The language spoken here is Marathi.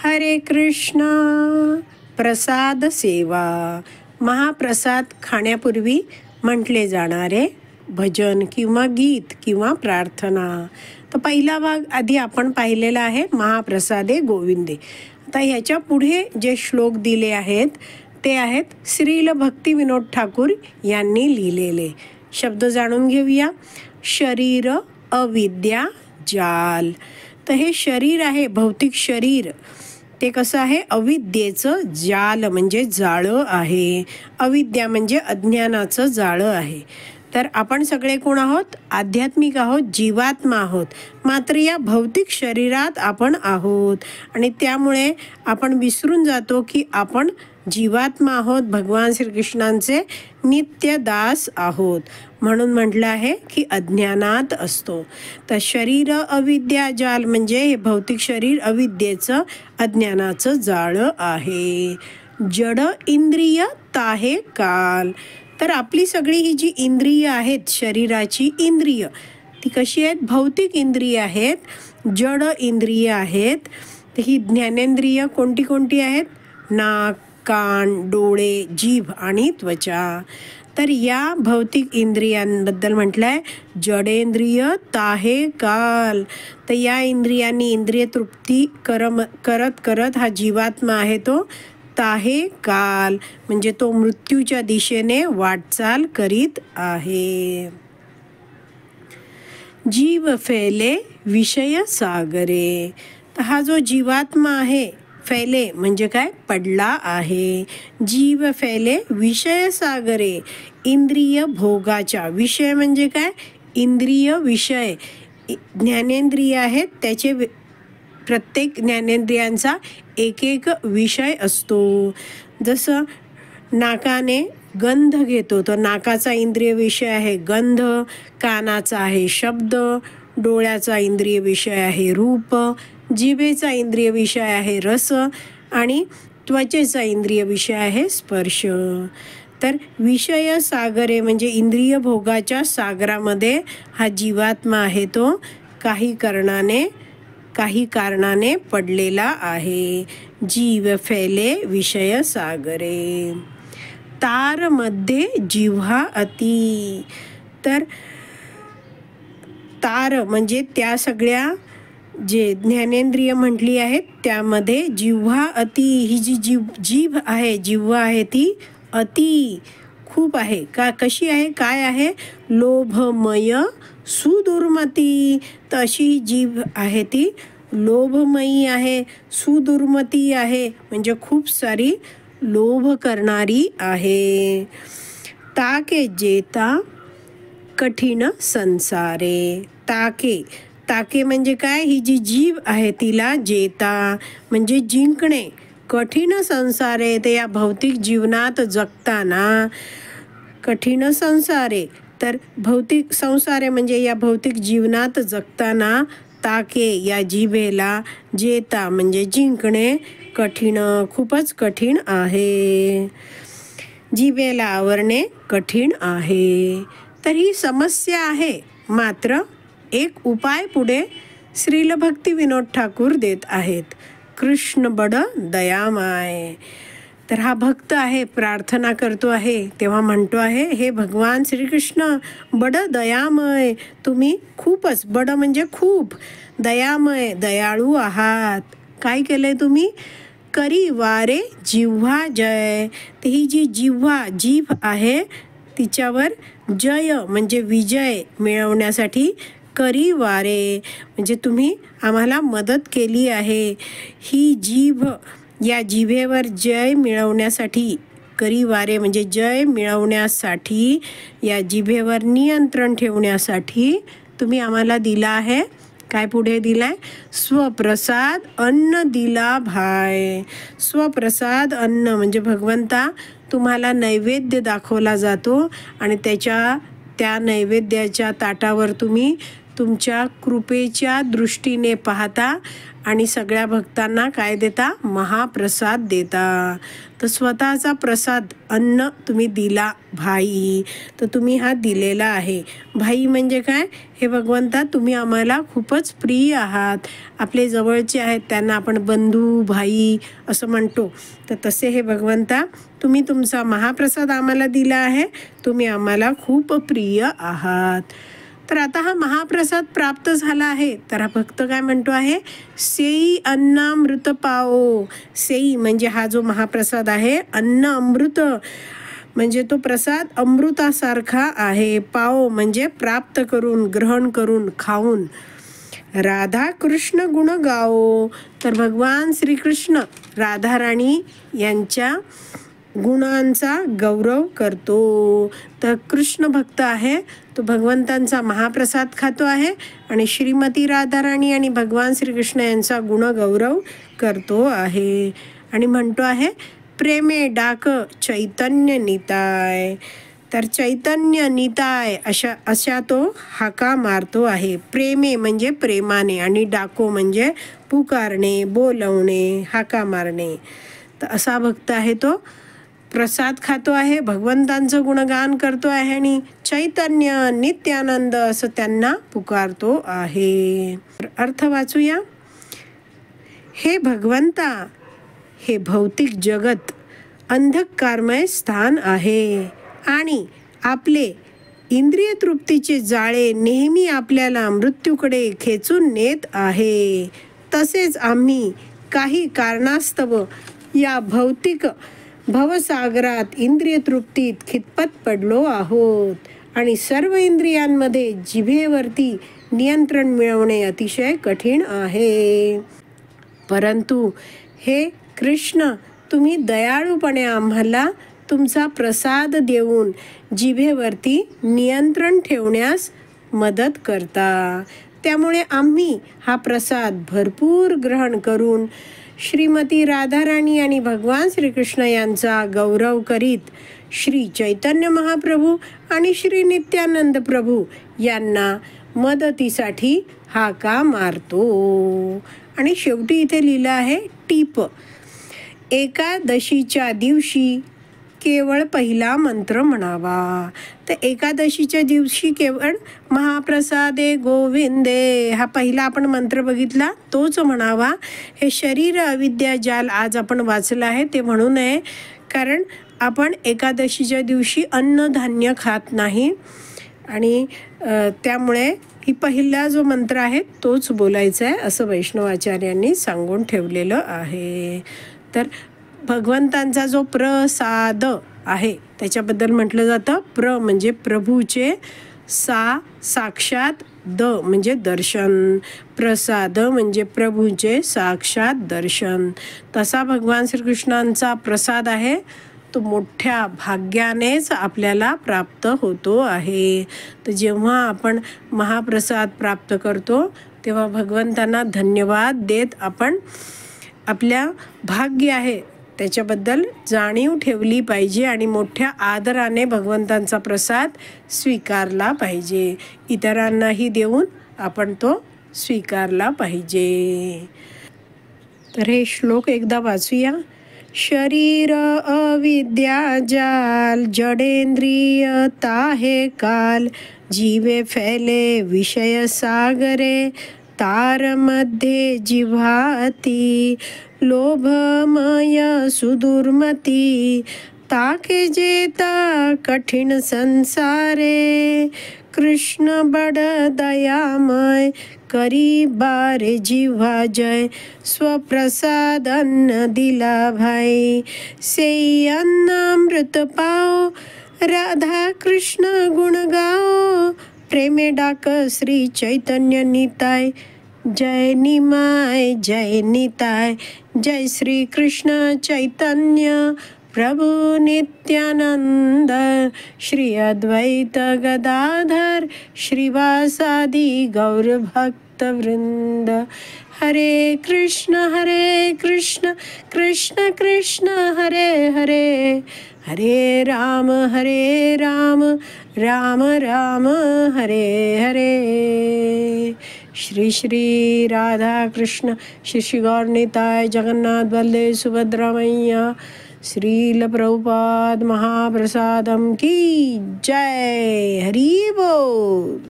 हरे कृष्ण. प्रसाद सेवा. महाप्रसाद खाण्यापूर्वी म्हटले जाणारे भजन किंवा गीत किंवा प्रार्थना. तर पहिला भाग आधी आपण पाहिलेला आहे, महाप्रसादे गोविंदे. आता ह्याच्या पुढे जे श्लोक दिले आहेत ते आहेत श्रील भक्ती विनोद ठाकूर यांनी लिहिलेले. शब्द जाणून घेऊया. शरीर अविद्या जाल. तर हे शरीर आहे, भौतिक शरीर, ते कसं आहे? अविद्येचं जाल म्हणजे जाळं आहे. अविद्या म्हणजे अज्ञानाचं जाळं आहे. तर आपण सगळे कोण आहोत? आध्यात्मिक आहोत, जीवात्मा आहोत. मात्र या भौतिक शरीरात आपण आहोत आणि त्यामुळे आपण विसरून जातो की आपण जीवात्मा आहोत, भगवान श्रीकृष्णांचे नित्य दास आहोत. म्हणून म्हटलं आहे की अज्ञानात असतो. तर शरीर अविद्या जाल म्हणजे हे भौतिक शरीर अविद्येचं अज्ञानाचं जाळं आहे. जड इंद्रिय ताहे काल. तर आपली सगळी ही जी इंद्रिय आहेत, शरीराची इंद्रिय, ती कशी आहेत? भौतिक इंद्रिय आहेत, जड इंद्रिय आहेत. तर ही ज्ञानेंद्रिय कोणती कोणती आहेत? नाक, कान, डोळे, जीभ आणि त्वचा. तर या भौतिक इंद्रियांबद्दल म्हटलंय जडेंद्रिय ताहे काल. तर या इंद्रियांनी इंद्रिय तृप्ती करत करत हा जीवात्मा आहे तो ताहे काल म्हणजे तो मृत्यूच्या दिशेने वाटचाल करीत आहे. जीव फैले विषय सागरे. तर हा जो जीवात्मा आहे, फैले म्हणजे काय? पडला आहे. जीव फैले विषय सागरे. इंद्रिय भोगाच्या. विषय म्हणजे काय? इंद्रिय विषय. ज्ञानेंद्रिय आहेत, त्याचे प्रत्येक ज्ञानेंद्रियांचा एक एक विषय असतो. जसं नाकाने गंध घेतो, तर नाकाचा इंद्रिय विषय आहे गंध. कानाचा आहे शब्द. डोळ्याचा इंद्रिय विषय आहे रूप. जिभेचा इंद्रिय विषय आहे रस आणि त्वचेचा इंद्रिय विषय आहे स्पर्श. तर विषय सागरे म्हणजे इंद्रिय भोगाच्या सागरामध्ये हा जीवात्मा आहे तो काही कारणाने पडलेला आहे. जीव फैले विषय सागरे. तार मध्ये जिव्हा अति. तर तार म्हणजे त्या सगळ्या जे ज्ञानेंद्रिय म्हटली आहेत त्यामध्ये जिव्हा अति. ही जी जीभ आहे, जिव्हा आहे ती अति खूप आहे. कशी आहे? काय आहे? लोभमय सुदुर्मती. तर अशी ही जीभ आहे ती लोभमयी आहे, सुदुर्मती आहे म्हणजे खूप सारी लोभ करणारी आहे. ताके जेता कठीण संसारे. ताके म्हणजे काय? ही जी जीभ आहे तिला जेता म्हणजे जिंकणे. कठीण संसारे. ते या भौतिक जीवनात जगताना कठीण संसारे. तर भौतिक संसारे म्हणजे या भौतिक जीवनात जगताना ताके या जिभेला जेता म्हणजे जिंकणे कठीण, खूपच कठीण आहे. जिभेला आवरणे कठीण आहे. तर ही समस्या आहे. मात्र एक उपाय पुढे श्रील भक्ती विनोद ठाकूर देत आहेत. कृष्ण बड दयामय. तर हा भक्त आहे, प्रार्थना करतो आहे, तेव्हा म्हणतो आहे, हे भगवान श्रीकृष्ण बड दयामय, तुम्ही खूपच, बड म्हणजे खूप, दयामय दयाळू आहात. काय केलंय तुम्ही? करी वारे जिव्हा जय. तर ही जी जीभ आहे तिच्यावर जय म्हणजे विजय मिळवण्यासाठी करी वारे म्हणजे तुम्ही आम्हाला मदत केली आहे. ही जीभ, या जिभेवर जय मिळवण्यासाठी, करी वारे म्हणजे जय मिळवण्यासाठी, या जिभेवर नियंत्रण ठेवण्यासाठी तुम्ही आम्हाला दिला आहे. काय पुढे दिलाय? स्वप्रसाद अन्न दिला भाय. स्वप्रसाद अन्न म्हणजे भगवंता तुम्हाला नैवेद्य दाखवला जातो आणि त्या नैवेद्याच्या ताटावर तुम्ही तुमच्या कृपेच्या दृष्टीने पाहता आणि सगळ्या भक्तांना काय देता? महाप्रसाद देता. तर स्वतःचा प्रसाद अन्न तुम्ही दिला भाई, तर तुम्ही हा दिलेला आहे. भाई म्हणजे काय? हे भगवंता तुम्ही आम्हाला खूपच प्रिय आहात. आपले जवळचे आहेत त्यांना आपण बंधू भाई असं म्हणतो. तर तसे हे भगवंता तुम्ही तुमचा महाप्रसाद आम्हाला दिला आहे. तुम्ही आम्हाला खूप प्रिय आहात. तर आता हा महाप्रसाद प्राप्त झाला आहे. तर हा भक्त काय म्हणतो आहे? सेई अन्नामृत पाओ. सेई म्हणजे हा जो महाप्रसाद आहे, अन्न अमृत म्हणजे तो प्रसाद अमृतासारखा आहे. पाओ म्हणजे प्राप्त करून, ग्रहण करून, खाऊन. राधा कृष्ण गुण गाओ. तर भगवान श्रीकृष्ण राधा राणी यांच्या गुणांचा गौरव करतो. तर कृष्ण भक्त आहे, तो भगवंतांचा महाप्रसाद खातो आहे आणि श्रीमती राधाराणी आणि भगवान श्रीकृष्ण यांचा गुणगौरव करतो आहे. आणि म्हणतो आहे प्रेमे डाक चैतन्य निताय. तर चैतन्य निताय अशा तो हाका मारतो आहे. प्रेमे म्हणजे प्रेमाने आणि डाको म्हणजे पुकारणे, बोलवणे, हाका मारणे. तर असा भक्त आहे तो. प्रसाद खातो आहे, भगवंतांचं गुणगान करतो आहे आणि चैतन्य नित्यानंद असं त्यांना पुकारतो आहे. अर्थ वाचूया. हे भगवंता, हे भौतिक जगत अंधकारमय स्थान आहे आणि आपले इंद्रिय तृप्तीचे जाळे नेहमी आपल्याला मृत्यूकडे खेचून नेत आहे. तसेच आम्ही काही कारणास्तव या भौतिक भवसागरात इंद्रिय तृप्तीत खितपत पडलो आहोत आणि सर्व इंद्रियांमध्ये जिभेवरती नियंत्रण मिळवणे अतिशय कठीण आहे. परंतु हे कृष्ण, तुम्ही दयाळूपणे आम्हाला तुमचा प्रसाद देऊन जिभेवरती नियंत्रण ठेवण्यास मदत करता. त्यामुळे आम्ही हा प्रसाद भरपूर ग्रहण करून श्रीमती राधाराणी आणि भगवान श्रीकृष्ण यांचा गौरव करीत श्री चैतन्य महाप्रभू आणि श्री नित्यानंद प्रभू यांना मदतीसाठी हाका मारतो. आणि शेवटी इथे लिहिलं आहे टीप. एकादशीच्या दिवशी केवळ पहिला मंत्र म्हणावा. तर एकादशीच्या दिवशी केवळ महाप्रसादे गोविंदे हा पहिला आपण मंत्र बघितला तोच म्हणावा. हे शरीर अविद्या जाल आज आपण वाचलं आहे ते म्हणू नये, कारण आपण एकादशीच्या दिवशी अन्नधान्य खात नाही आणि त्यामुळे ही पहिला जो मंत्र आहे तोच बोलायचा आहे असं वैष्णवाचार्यांनी सांगून ठेवलेलं आहे. तर भगवंतांचा जो प्रसाद आहे त्याच्याबद्दल म्हटलं जातं प्र म्हणजे प्रभूचे, साक्षात, द म्हणजे दर्शन. प्रसाद म्हणजे प्रभूचे साक्षात दर्शन. तसा भगवान श्रीकृष्णांचा प्रसाद आहे तो मोठ्या भाग्यानेच आपल्याला प्राप्त होतो आहे. तर जेव्हा आपण महाप्रसाद प्राप्त करतो तेव्हा भगवंतांना धन्यवाद देत आपण आपल्या भाग्य आहे त्याच्याबद्दल जाणीव ठेवली पाहिजे आणि मोठ्या आदराने भगवंतांचा प्रसाद स्वीकारला पाहिजे. इतरांनाही देऊन आपण तो स्वीकारला पाहिजे. तर हे श्लोक एकदा वाचूया. शरीर अविद्या जाल, जडेंद्रिय ताहे काल, जीवे फैले विषय सागरे, तार मध्ये जिव्हाती, लोभमय सुदुर्मती, ताके जेता कठीण संसारे, कृष्ण बड दयामय, करी बारे जिव्हा जय, स्वप्रसाद अन्न दिला भाई, सेई अन्नामृत पाओ, राधा कृष्ण गुण गाओ, प्रेमे डाक श्री चैतन्य निताय, जय निमाय जय निताय, जय श्री कृष्ण चैतन्य प्रभु नित्यानंद, श्री अद्वैत गदाधर श्रीवासादि गौर भक्त वृंद. हरे कृष्ण कृष्ण कृष्ण हरे हरे, हरे राम राम राम हरे हरे. श्री श्री राधा कृष्ण श्री श्री गौर निताय जगन्नाथ बलदेव सुभद्रा मैया श्रील प्रभुपाद महाप्रसादम की जय। हरि बोल।